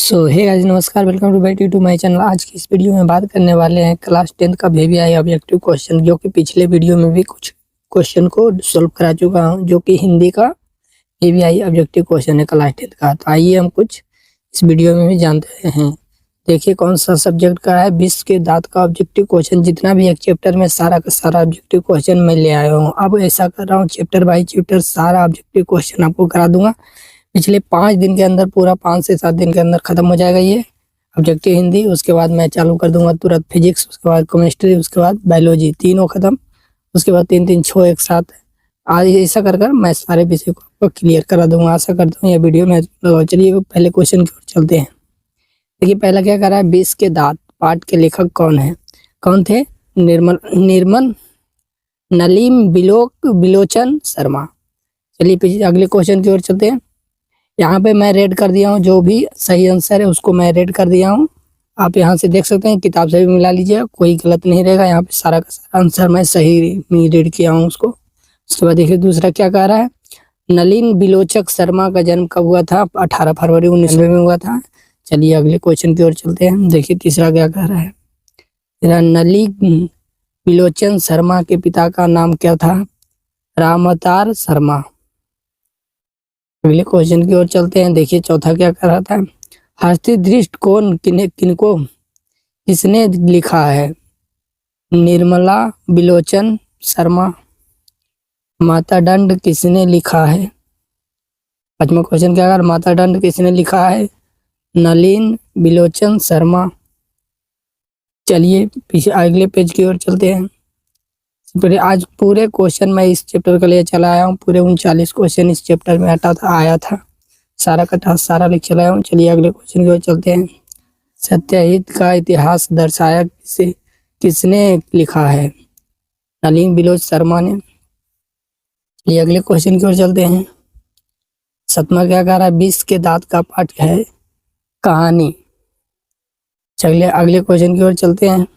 सो hey guys, नमस्कार, welcome to back to my channel. आज की इस वीडियो में बात करने वाले हैं क्लास 10th का VVI ऑब्जेक्टिव क्वेश्चन, जो कि पिछले वीडियो में भी कुछ क्वेश्चन को सॉल्व करा चुका हूं, जो कि हिंदी का VVI ऑब्जेक्टिव क्वेश्चन है क्लास 10th का। तो आइए हम कुछ इस वीडियो में भी जानते हैं। देखिए कौन सा सब्जेक्ट का है। विश्व के दांत का ऑब्जेक्टिव क्वेश्चन, जितना भी एक चैप्टर में सारा का सारा ऑब्जेक्टिव क्वेश्चन मैं ले आया हूँ। अब ऐसा कर रहा हूँ, चैप्टर बाई चैप्टर सारा ऑब्जेक्टिव क्वेश्चन आपको करा दूंगा। पिछले 5 दिन के अंदर, पूरा 5 से 7 दिन के अंदर खत्म हो जाएगा ये ऑब्जेक्टिव हिंदी। उसके बाद मैं चालू कर दूंगा तुरंत फिजिक्स, उसके बाद केमिस्ट्री, उसके बाद बायोलॉजी, तीनों खत्म। उसके बाद 3-3-6 एक साथ। आज ऐसा कर कर मैं सारे विषय को क्लियर करा दूंगा। आशा करता हूँ ये वीडियो में। चलिए पहले क्वेश्चन की ओर चलते हैं। देखिए पहला क्या कर रहा है, विश्व के दांत पाठ के लेखक कौन है? कौन थे? निर्मल नलीम बिलोचन शर्मा। चलिए अगले क्वेश्चन की ओर चलते हैं। यहाँ पे मैं रेड कर दिया हूँ, जो भी सही आंसर है उसको मैं रेड कर दिया हूँ। आप यहाँ से देख सकते हैं, किताब से भी मिला लीजिए, कोई गलत नहीं रहेगा। यहाँ पे सारा का सारा आंसर मैं सही रेड किया हूँ उसको। उसके बाद देखिए दूसरा क्या कह रहा है, नलिन बिलोचक शर्मा का जन्म कब हुआ था? 18 फरवरी 1990 में हुआ था। चलिए अगले क्वेश्चन की ओर चलते हैं। देखिए तीसरा क्या कह रहा है, नलिन बिलोचन शर्मा के पिता का नाम क्या था? रामअवतार शर्मा। अगले क्वेश्चन की ओर चलते हैं। देखिए चौथा क्या कर रहा था, हस्ती दृष्टिकोण किनको किसने लिखा है? निर्मला बिलोचन शर्मा। मातादंड किसने लिखा है? पांचवा क्वेश्चन क्या कर, मातादंड किसने लिखा है? नलिन बिलोचन शर्मा। चलिए पीछे अगले पेज की ओर चलते हैं। आज पूरे क्वेश्चन मैं इस चैप्टर के लिए चला आया हूँ। पूरे 39 क्वेश्चन इस चैप्टर में आया था। सारा का सारा लिख चलाया हूँ। चलिए अगले क्वेश्चन की ओर चलते हैं। सत्यहित का इतिहास दर्शाया किसने लिखा है? नलिन बिलोच शर्मा ने। चलिए अगले क्वेश्चन की ओर चलते हैं। सतमा क्या कह रहा है, विश्व के दांत का पाठ है कहानी। चलिए अगले क्वेश्चन की ओर चलते हैं।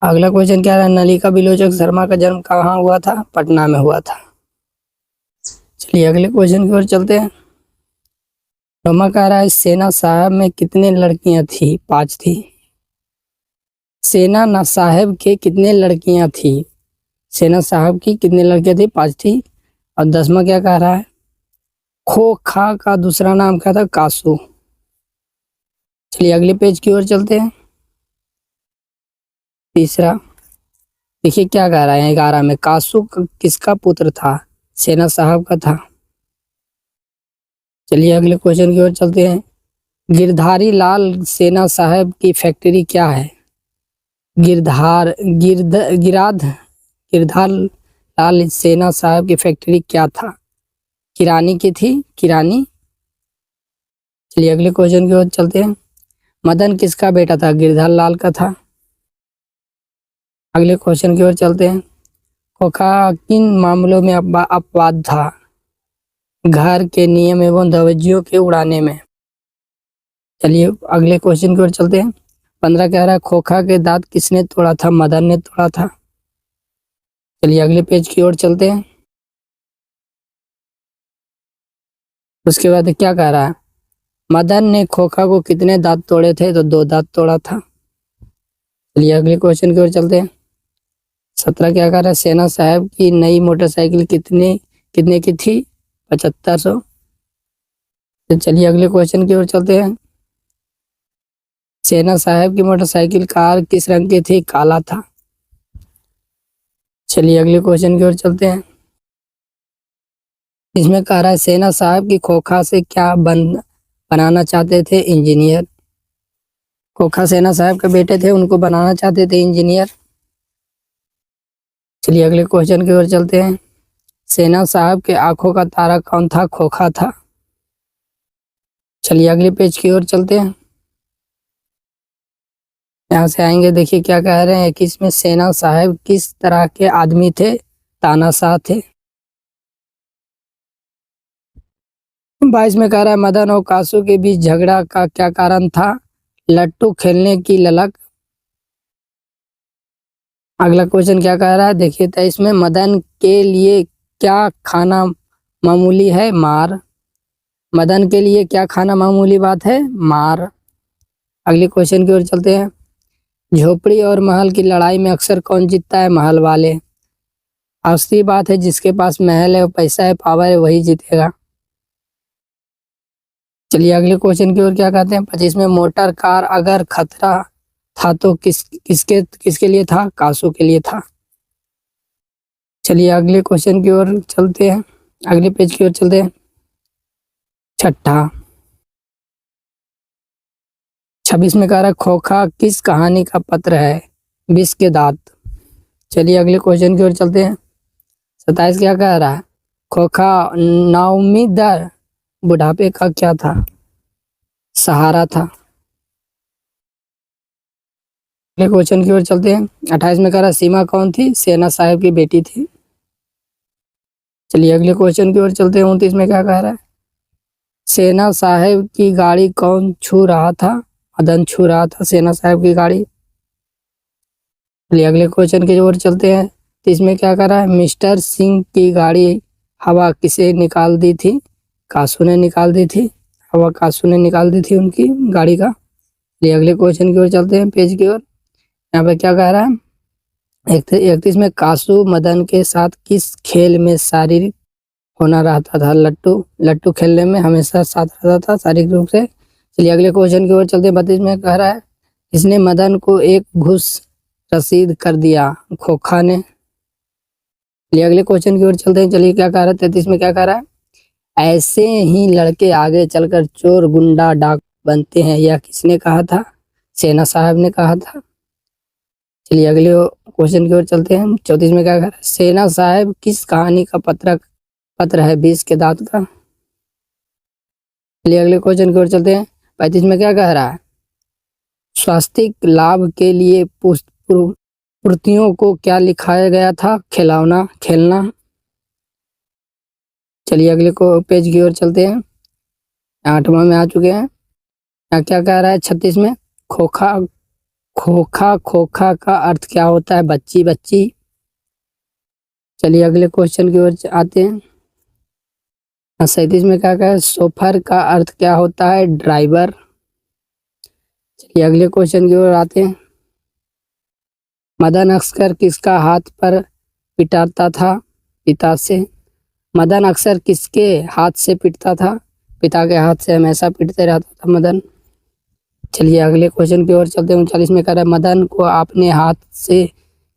अगला क्वेश्चन क्या है, नलिका बिलोचक शर्मा का जन्म कहाँ हुआ था? पटना में हुआ था। चलिए अगले क्वेश्चन की ओर चलते हैं। रोमा कह रहा है, सेना साहब में कितने लड़कियां थी? 5 थी। सेना साहब के कितने लड़कियां थी? सेना साहब की कितने लड़कियां थी? 5 थी। और 10वां क्या कह रहा है, खोखा का दूसरा नाम क्या था? कासू। चलिए अगले पेज की ओर चलते हैं। तीसरा देखिए क्या कह रहा है, 11 में कासू किसका पुत्र था? सेना साहब का था। चलिए अगले क्वेश्चन की ओर चलते हैं। गिरधारी लाल सेना साहब की फैक्ट्री क्या है? गिरधार लाल सेना साहब की फैक्ट्री क्या था? किरानी की थी, किरानी। चलिए अगले क्वेश्चन की ओर चलते हैं। मदन किसका बेटा था? गिरधार लाल का था। अगले क्वेश्चन की ओर चलते हैं। खोखा किन मामलों में अपवाद था? घर के नियम एवं धवज्जियों के उड़ाने में। चलिए अगले क्वेश्चन की ओर चलते हैं। 15 कह रहा है, खोखा के दांत किसने तोड़ा था? मदन ने तोड़ा था। चलिए अगले पेज की ओर चलते हैं। उसके बाद क्या कह रहा है, मदन ने खोखा को कितने दांत तोड़े थे? तो 2 दांत तोड़ा था। चलिए अगले क्वेश्चन की ओर चलते हैं। 17 क्या कह रहा है, सेना साहब की नई मोटरसाइकिल कितने की थी? 7500। तो चलिए अगले क्वेश्चन की ओर चलते हैं। सेना साहब की मोटरसाइकिल कार किस रंग की थी? काला था। चलिए अगले क्वेश्चन की ओर चलते हैं। इसमें कह रहा है, सेना साहब की खोखा से क्या बनाना चाहते थे? इंजीनियर। खोखा सेना साहब के बेटे थे, उनको बनाना चाहते थे इंजीनियर। चलिए अगले क्वेश्चन की ओर चलते हैं। सेना साहब के आंखों का तारा कौन था? खोखा था। चलिए अगले पेज की ओर चलते हैं। यहाँ से आएंगे, देखिए क्या कह रहे हैं कि इसमें सेना साहब किस तरह के आदमी थे? तानाशाह थे। 22 में कह रहा है, मदन और कासू के बीच झगड़ा का क्या कारण था? लट्टू खेलने की ललक। अगला क्वेश्चन क्या कह रहा है, देखिए 23 में मदन के लिए क्या खाना मामूली है? मार। मदन के लिए क्या खाना मामूली बात है? मार। अगले क्वेश्चन की ओर चलते हैं। झोपड़ी और महल की लड़ाई में अक्सर कौन जीतता है? महल वाले। असली बात है, जिसके पास महल है, पैसा है, पावर है, वही जीतेगा। चलिए अगले क्वेश्चन की ओर क्या कहते हैं। 25 में मोटर कार अगर खतरा था तो किसके किसके लिए था? कासू के लिए था। चलिए अगले क्वेश्चन की ओर चलते हैं, अगले पेज की ओर चलते हैं। छठा 26 में कह रहा है खोखा किस कहानी का पत्र है? विष के दांत। चलिए अगले क्वेश्चन की ओर चलते हैं। 27 क्या कह रहा है? खोखा नाउम्मीद बुढ़ापे का क्या था? सहारा था। अगले क्वेश्चन की ओर चलते हैं। 28 में कह रहा है सीमा कौन थी? सेना साहब की बेटी थी। चलिए अगले क्वेश्चन की ओर चलते हैं। 29 में क्या कह रहा है? सेना साहब की गाड़ी कौन छू रहा था? मदन छू रहा था सेना साहब की गाड़ी। चलिए अगले क्वेश्चन की ओर चलते हैं। 30 में क्या कह रहा है? मिस्टर सिंह की गाड़ी हवा किसे निकाल दी थी? कासू ने निकाल दी थी। हवा कासू ने निकाल दी थी उनकी गाड़ी का। चलिए अगले क्वेश्चन की ओर चलते हैं, पेज की ओर। यहाँ पे क्या कह रहा है? 31 में कासू मदन के साथ किस खेल में शारीरिक होना रहता था? लट्टू खेलने में हमेशा साथ रहता था शारीरिक रूप से। चलिए अगले क्वेश्चन की ओर चलते हैं। 32 में कह रहा है इसने मदन को एक घूस रसीद कर दिया? खोखा ने। चलिए अगले क्वेश्चन की ओर चलते हैं। चलिए क्या कह रहा है? 33 में क्या कह रहा है? ऐसे ही लड़के आगे चलकर चोर गुंडा डाक बनते हैं, यह किसने कहा था? सेना साहब ने कहा था। चलिए अगले क्वेश्चन की ओर चलते हैं। 34 में क्या कह रहा है? सेना साहब किस कहानी का पत्र है? विष के दांत का। चलिए अगले क्वेश्चन की ओर चलते हैं। 35 में क्या कह रहा है? स्वास्थ्य लाभ के लिए पूर्तियों को क्या लिखाया गया था? खिलौना खेलना। चलिए अगले को पेज की ओर चलते हैं। 8वां में आ चुके हैं। यहाँ क्या कह रहा है? 36 में खोखा खोखा का अर्थ क्या होता है? बच्ची बच्ची। चलिए अगले क्वेश्चन की ओर आते हैं। 37 में क्या कहा है? सोफर का अर्थ क्या होता है? ड्राइवर। चलिए अगले क्वेश्चन की ओर आते हैं। मदन अक्सर किसका हाथ पर पिटाता था? पिता से। मदन अक्सर किसके हाथ से पिटता था? पिता के हाथ से हमेशा पिटते रहता था मदन। चलिए अगले क्वेश्चन की ओर चलते हैं। 39 में कह रहा है मदन को अपने हाथ से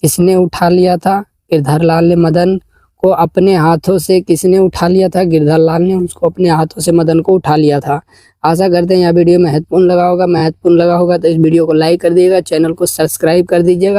किसने उठा लिया था? गिरधर लाल ने। मदन को अपने हाथों से किसने उठा लिया था? गिरधर लाल ने उसको अपने हाथों से मदन को उठा लिया था। आशा करते हैं यह वीडियो महत्वपूर्ण लगा होगा तो इस वीडियो को लाइक कर दीजिएगा, चैनल को सब्सक्राइब कर दीजिएगा।